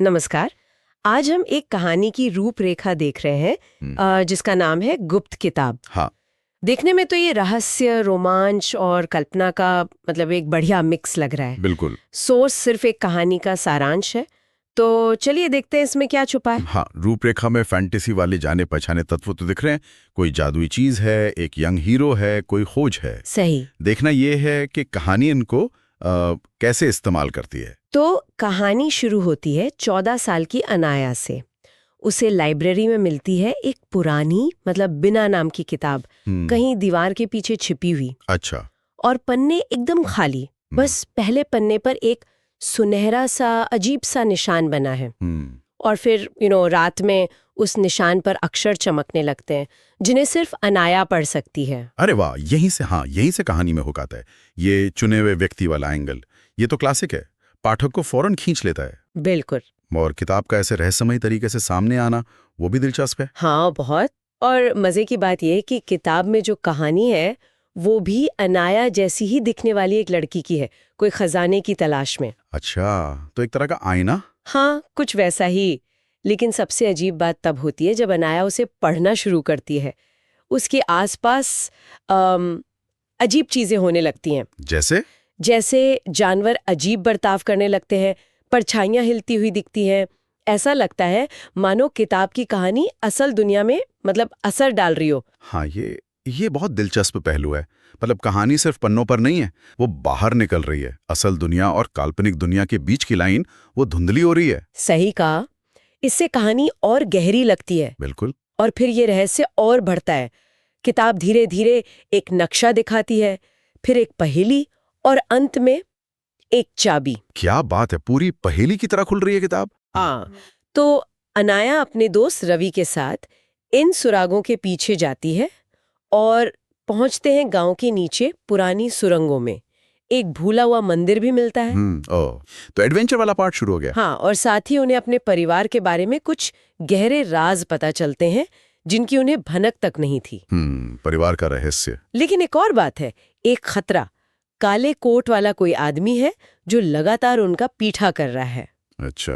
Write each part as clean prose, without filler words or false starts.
नमस्कार। आज हम एक कहानी की रूपरेखा देख रहे हैं जिसका नाम है गुप्त किताब। हाँ। देखने में तो ये रहस्य, रोमांच और कल्पना का मतलब एक बढ़िया मिक्स लग रहा है। बिल्कुल। सोर्स सिर्फ एक कहानी का सारांश है, तो चलिए देखते हैं इसमें क्या छुपा है। हाँ, रूपरेखा में फैंटेसी वाले जाने पहचाने तत्व तो दिख रहे हैं। कोई जादुई चीज है, एक यंग हीरो है, कोई खोज है। सही। देखना ये है कि कहानी इनको कैसे इस्तेमाल करती है। तो कहानी शुरू होती है 14 साल की अनाया से। उसे लाइब्रेरी में मिलती है एक पुरानी मतलब बिना नाम की किताब, कहीं दीवार के पीछे छिपी हुई। अच्छा। और पन्ने एकदम खाली, बस पहले पन्ने पर एक सुनहरा सा अजीब सा निशान बना है। और फिर रात में उस निशान पर अक्षर चमकने लगते हैं जिन्हें सिर्फ अनाया पढ़ सकती है। अरे वाह, यहीं से कहानी में हुक आता है। ये चुने हुए व्यक्ति वाला एंगल, ये तो क्लासिक है, पाठक को फौरन खींच लेता है। बिल्कुल। और किताब का ऐसे रहस्यमयी तरीके से सामने आना, वो भी दिलचस्प है। हाँ, बहुत। और मजे की बात यह है कि किताब में जो कहानी है वो भी अनाया जैसी ही दिखने वाली एक लड़की की है, कोई खजाने की तलाश में। अच्छा, तो एक तरह का आईना। हाँ, कुछ वैसा ही। लेकिन सबसे अजीब बात तब होती है जब अनाया उसे पढ़ना शुरू करती है। उसके आसपास अजीब चीजें होने लगती हैं। जैसे जानवर अजीब बर्ताव करने लगते हैं, परछाइयां हिलती हुई दिखती हैं। ऐसा लगता है मानो किताब की कहानी असल दुनिया में मतलब असर डाल रही हो। हाँ, ये बहुत दिलचस्प पहलू है। मतलब कहानी सिर्फ पन्नों पर नहीं है, वो बाहर निकल रही है। असल दुनिया और काल्पनिक दुनिया के बीच की लाइन वो धुंधली हो रही है। सही कहा। इससे कहानी और गहरी लगती है। बिल्कुल। और फिर ये रहस्य और बढ़ता है। किताब धीरे धीरे एक नक्शा दिखाती है, फिर एक पहेली और अंत में एक चाबी। क्या बात है, पूरी पहेली की तरह खुल रही है किताब। हाँ, तो अनाया अपने दोस्त रवि के साथ इन सुरागों के पीछे जाती है और पहुंचते हैं गांव के नीचे पुरानी सुरंगों में। एक भूला हुआ मंदिर भी मिलता है। तो एडवेंचर वाला पार्ट शुरू हो गया। हाँ, और साथ ही उन्हें अपने परिवार के बारे में कुछ गहरे राज पता चलते हैं जिनकी उन्हें भनक तक नहीं थी। परिवार का रहस्य। लेकिन एक और बात है, एक खतरा। काले कोट वाला कोई आदमी है जो लगातार उनका पीछा कर रहा है। अच्छा,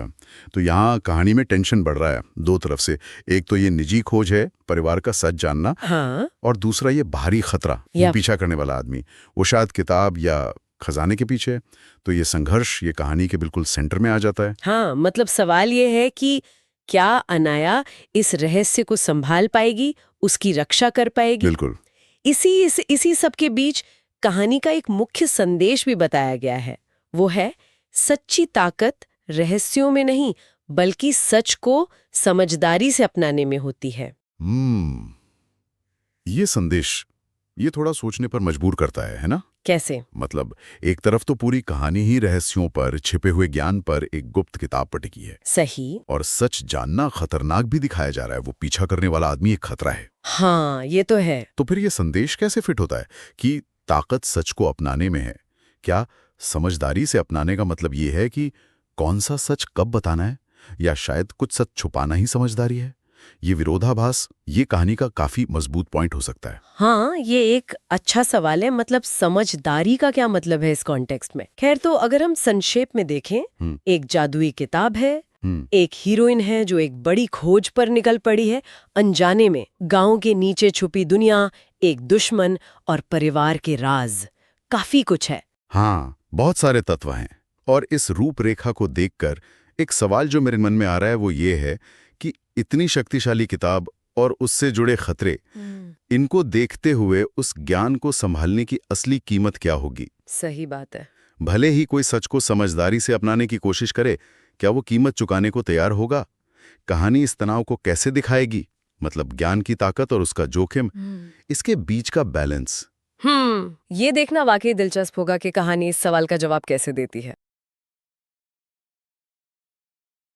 तो यहाँ कहानी में टेंशन बढ़ रहा है दो तरफ से। एक तो ये निजी खोज है, परिवार का सच जानना। हाँ। और दूसरा ये भारी खतरा, पीछा करने वाला आदमी, वो शायद किताब या खजाने के पीछे। तो ये संघर्ष ये कहानी के बिल्कुल सेंटर में आ जाता है। हाँ, मतलब सवाल ये है कि क्या अनाया इस रहस्य को संभाल पाएगी, उसकी रक्षा कर पाएगी। बिल्कुल। इसी सब के बीच कहानी का एक मुख्य संदेश भी बताया गया है। वो है सच्ची ताकत रहस्यों में नहीं बल्कि सच को समझदारी से अपनाने में होती है। ये संदेश ये थोड़ा सोचने पर मजबूर करता है ना? कैसे? मतलब एक तरफ तो पूरी कहानी ही रहस्यों पर, छिपे हुए ज्ञान पर एक गुप्त किताब पर टिकी है। सही। और सच जानना खतरनाक भी दिखाया जा रहा है। वो पीछा करने वाला आदमी एक खतरा है। हाँ, ये तो है। तो फिर ये संदेश कैसे फिट होता है कि ताकत सच को अपनाने में है? क्या समझदारी से अपनाने का मतलब ये है कि कौन सा सच कब बताना है, या शायद कुछ सच छुपाना ही समझदारी है? ये विरोधाभास ये कहानी का काफी मजबूत पॉइंट हो सकता है। हाँ, ये एक अच्छा सवाल है। मतलब समझदारी का क्या मतलब है इस कॉन्टेक्स्ट में? खैर, तो अगर हम संक्षेप में देखें, एक जादुई किताब है, एक हीरोइन है जो एक बड़ी खोज पर निकल पड़ी है अनजाने में, गांव के नीचे छुपी दुनिया, एक दुश्मन और परिवार के राज, काफी कुछ है। हाँ, बहुत सारे तत्व हैं। और इस रूपरेखा को देखकर एक सवाल जो मेरे मन में आ रहा है वो ये है कि इतनी शक्तिशाली किताब और उससे जुड़े खतरे, इनको देखते हुए उस ज्ञान को संभालने की असली कीमत क्या होगी? सही बात है। भले ही कोई सच को समझदारी से अपनाने की कोशिश करे, क्या वो कीमत चुकाने को तैयार होगा? कहानी इस तनाव को कैसे दिखाएगी? मतलब ज्ञान की ताकत और उसका जोखिम, इसके बीच का बैलेंस। ये देखना वाकई दिलचस्प होगा कि कहानी इस सवाल का जवाब कैसे देती है।